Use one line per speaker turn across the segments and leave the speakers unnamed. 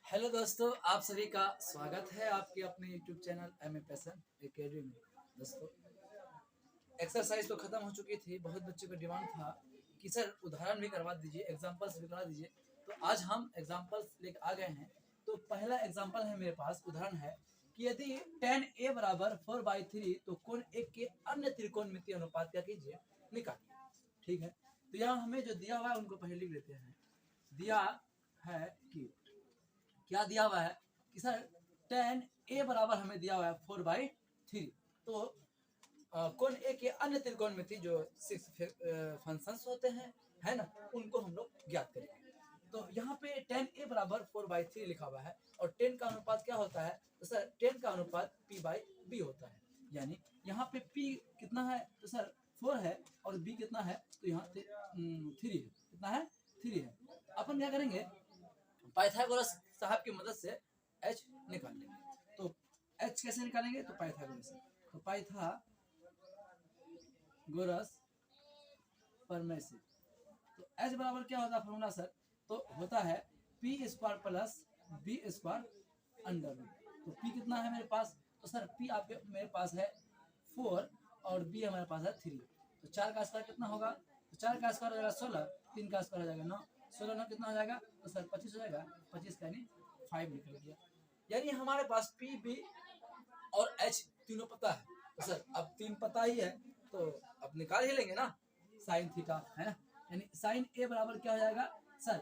Hello दोस्तों, आप सभी का स्वागत है आपके अपने YouTube channel M A passion academy में। दोस्तों, एक्सरसाइज तो खत्म हो चुकी थी। बहुत बच्चों का डिमांड था कि सर उदाहरण भी करवा दीजिए, एग्जांपल्स भी करवा दीजिए। तो आज हम एग्जांपल्स लेकर आ गए हैं। तो पहला एग्जांपल है मेरे पास, उदाहरण है कि यदि tan a बराबर 4/3 तो कोण एक के अन्य त्रिकोणमितीय अनुपात क्या कीजिए, निकालिए। ठीक है, तो यहाँ हमें जो दिया हुआ है उनको पहले लिख लेते हैं। दिया है कि क्या दिया हुआ है कि सर tan a बराबर हमें दिया हुआ है 4/3। तो कोण ए के अन्य त्रिकोणमिति जो 6 फंक्शंस होते हैं, है ना, उनको हम लोग ज्ञात करेंगे। तो यहाँ पे tan a बराबर 4/3 लिखा हुआ है और tan का अनुपात क्या होता है, तो सर tan का अनुपात p/b होता है। यानी यहाँ पे p कितना है, तो सर 4 है और b कितना है, तो यहाँ 3 है। कितना है, 3 है। अपन क्या करेंगे, पाइथागोरस साहब की मदद से h निकाल लेंगे। तो h कैसे निकालेंगे, तो पाइथागोरस से। तो पाइथागोरस प्रमेय से। तो h बराबर क्या होता है फॉर्मूला सर, तो होता है p² plus b² under root. तो p कितना है मेरे पास, तो सर p आपके मेरे पास है 4 और b हमारे पास है 3। तो 4 का स्क्वायर कितना होगा, तो 4 का स्क्वायर हो जाएगा 16, 3 का स्क्वायर हो जाएगा 9, 16 9 कितना हो जाएगा, तो सर 25 हो जाएगा। 25 यानी 5 निकल गया। यानी हमारे पास p b और h तीनों पता है। तो सर अब 3 पता ही है तो अब निकाल ही लेंगे ना, साइन थीटा, है ना। यानी साइन a बराबर क्या हो जाएगा सर,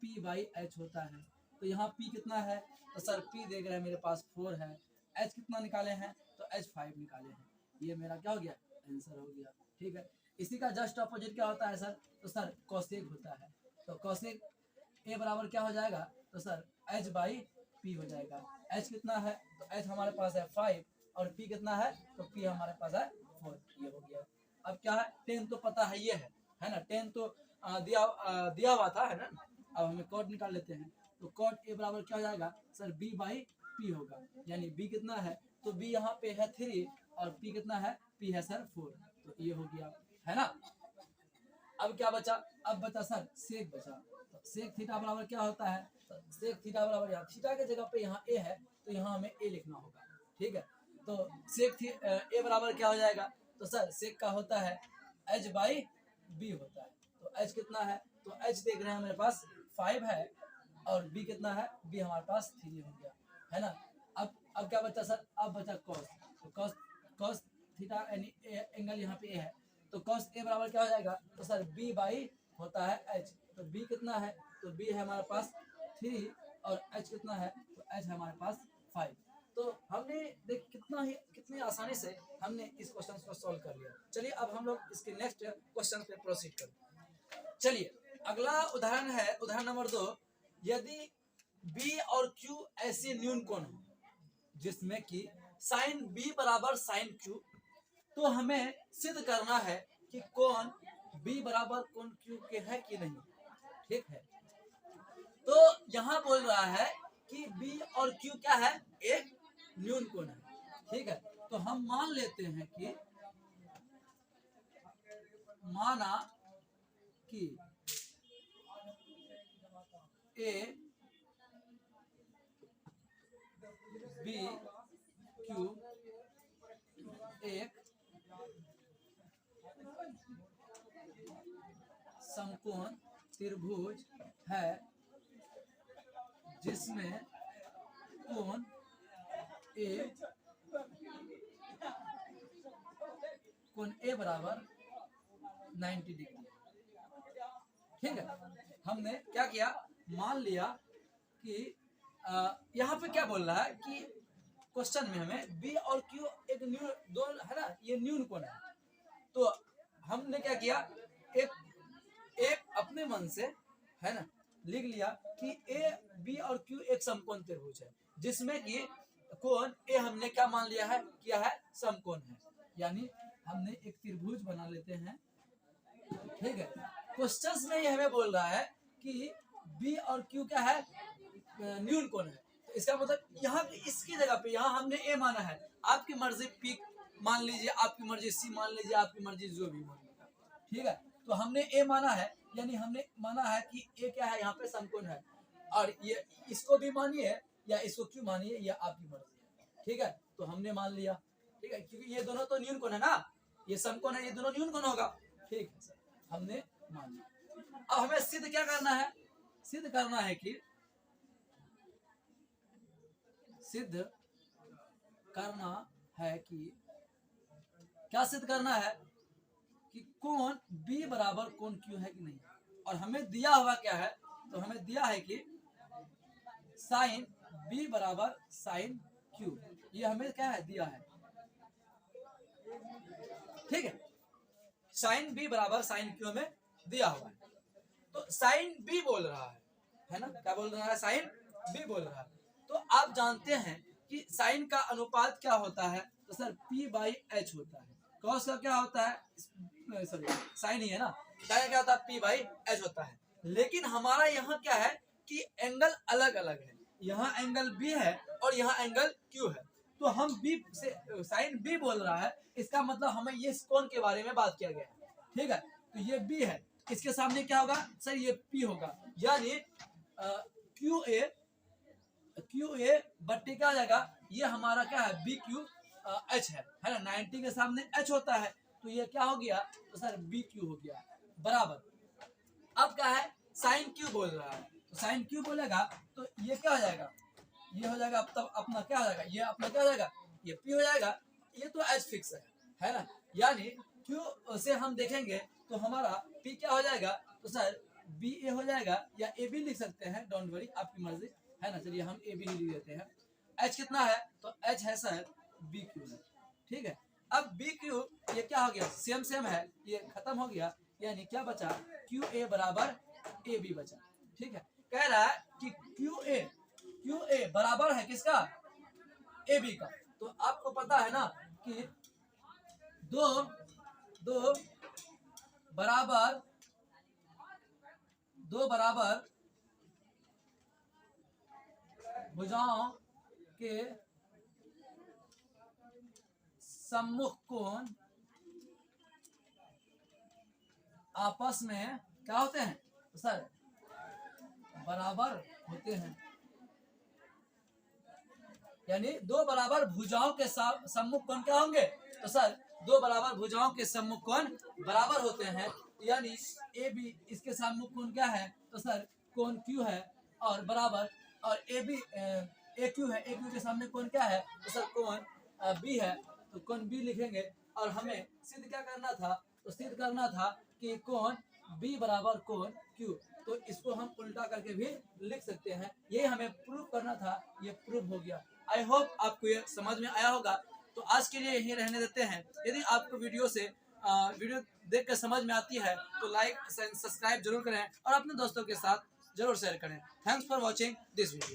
p/h होता है। तो यहाँ p कितना है, तो सर p देख रहे हैं मेरे पास 4 है। h कितना निकाले हैं, तो h 5 निकाले हैं। ये मेरा क्या हो गया, आंसर हो गया। ठीक है, इसी का जस्ट अपोजिट क्या होता है सर, तो सर कोसेक होता है। तो कोसेक a बराबर क्या हो जाएगा, तो सर h/p हो जाएगा। h कितना है, तो h हमारे पास है 5 और p कितना है, तो p हमारे पास है 4। ये हो गया। अब क्या है, 10 तो पता है, ये है ना, 10 तो दिया हुआ था, है ना। अब हमें कॉट निकाल लेते हैं। तो कॉट a बराबर क्या हो जाएगा सर, b/p होगा। यानी b कितना है, तो b यहाँ पे है 3 और p कितना है, p है सर 4। तो ये हो गया, है ना। अब क्या बचा, अब बचा सर सेक बचा। तो सेक थीटा बराबर क्या होता है, तो सेक थीटा बराबर, यहाँ थीटा के जगह पे यहाँ a है तो यहाँ हमें a लिखना होगा। ठीक है, तो सेक a बराबर क्या हो जाएगा, तो सर सेक का होता है h/b होता है। तो h कितना है, तो h देख रहे हैं मेरे पास 5 है और b कितना है, b हमारे पास 3 हो गया, है ना। अब क्या बचा सर, अब बचा कॉस। तो कॉस थीटा यानी एंगल यहाँ पे a है, तो कॉस a बराबर क्या हो जाएगा, तो सर b/ होता है h। तो b कितना है, तो b है हमारे पास 3 और h कितना है, तो h हमारे पास 5। तो हमने देख कितनी आसानी से हमने इस क्वेश्चन को सॉल्व कर लिया। चलिए अब हम लोग इसके नेक्स्ट क्वेश्चन पे प्रोसीड करते हैं। चलिए अगला उदाहरण है, उदाहरण नंबर 2। यदि b और q ऐसे न्यून कोण हो जिसमें कि साइन b बराबर साइन q, तो हमें सिद्ध करना है कि कोण b बराबर कोण q के है कि नहीं। ठीक है, तो यहाँ बोल रहा है कि b और q क्या है, एक न्यून कोण है। ठीक है, तो हम मान लेते हैं कि माना कि a b q एक समकोण त्रिभुज है जिसमें कोण ए बराबर 90 डिग्री। ठीक है, हमने क्या किया, मान लिया कि यहाँ पे क्या बोल रहा है कि क्वेश्चन में हमें b और q एक न्यून, दो है ना, ये न्यून कोण है। तो हमने क्या किया, एक अपने मन से, है ना, लिख लिया कि a b और q एक समकोण त्रिभुज है जिसमें कि कोण a हमने क्या मान लिया है, क्या है, समकोण है। यानी हमने एक त्रिभुज बना लेते हैं। ठीक है, क्वेश्चंस में ये हमें बोल रहा है कि b और q क्या है, न्यून कोण है। तो इसका मतलब यहाँ इसकी जगह पे यहाँ हमने a माना है। आपकी मर्जी p मान लीजिए, आपकी मर्जी c मान लीजिए, आपकी मर्जी जो भी मान लीजिए। ठीक है, तो हमने a माना है, यानी हमने माना है कि a क्या है, यहाँ पे समकोण है। और ये इसको भी मानिए या इसको क्यों मानिए, ये आपकी मर्जी है। ठीक है, तो हमने मान लिया। ठीक है, क्योंकि ये दोनों तो न्यून कोण है ना, ये समकोण है, ये दोनों न्यून कोण होगा। ठीक है सर, हमने मान लिया। अब हमें सिद्ध क्या करना है, सिद्ध करना है कि सिद्ध करना है कि क्या सिद्ध करना है कि कोण B बराबर कोण Q है कि नहीं। और हमें दिया हुआ क्या है, तो हमें दिया है कि साइन B बराबर साइन Q, ये हमें क्या है दिया है। ठीक है, साइन B बराबर साइन Q में दिया हुआ है। तो साइन B बोल रहा है ना, क्या बोल रहा है, साइन B बोल रहा है। तो आप जानते हैं कि साइन का अनुपात क्या होता है, तो सर P/H होता है। कॉस का क्या होता है, सॉरी साइन ही है ना, साइन क्या होता है, P/H होता है। लेकिन हमारा यहाँ क्या है कि एंगल अलग अलग है, यहाँ एंगल B है और यहाँ एंगल Q है। तो हम B से साइन B बोल रहा है, इसका मतलब हमें ये कोण के बारे में बात किया गया है। ठीक है, तो ये B है, इसके सामने क्या होगा सर, ये P होगा, यानी QA बट्टी क्या हो जाएगा, ये हमारा क्या है BQH है ना, 90 के सामने H होता है, तो ये क्या हो गया, तो सर BQ हो गया बराबर। अब क्या है, साइन Q बोल रहा है, तो साइन Q बोलेगा तो ये क्या हो जाएगा, ये हो जाएगा, तब अपना क्या हो जाएगा, ये अपना क्या हो जाएगा, ये P हो जाएगा, ये तो H फिक्स है ना, यानी Q से हम देखेंगे तो हमारा P क्या हो जाएगा, तो सर BA हो जाएगा, या AB लिख सकते हैं, डोंट वरी आपकी मर्जी है ना। चलिए हम AB ही लिख देते हैं। H कितना है, तो H है सर BQ है। ठीक है, अब BQ ये क्या हो गया, सेम है, ये खत्म हो गया, यानी क्या बचा, QA बराबर AB बचा। ठीक है, कह रहा है कि QA बराबर है किसका, AB का। तो आपको पता है ना कि दो बराबर भुजाओं के सम्मुख कोण आपस में क्या होते हैं, तो सर बराबर होते हैं। यानी दो बराबर भुजाओं के सम्मुख कोण क्या होंगे, तो सर दो बराबर भुजाओं के सम्मुख कोण बराबर होते हैं। यानी AB इसके सम्मुख कोण क्या है, तो सर कोण Q है, और बराबर, और AB AQ है, AQ के सामने कोण क्या है, तो सर कोण B है, तो कोण B लिखेंगे। और हमें सिद्ध क्या करना था, तो सिद्ध करना था कि कोण B बराबर कोण Q, तो इसको हम उल्टा करके भी लिख सकते हैं, ये हमें प्रूव करना था, ये प्रूव हो गया। आई होप आपको ये समझ में आया होगा। तो आज के लिए यही रहने देते हैं। यदि आपको वीडियो देख कर समझ में आती है तो लाइक सब्सक्राइब जरूर करें और अपने दोस्तों के साथ जरूर शेयर करें। Thanks for watching this video.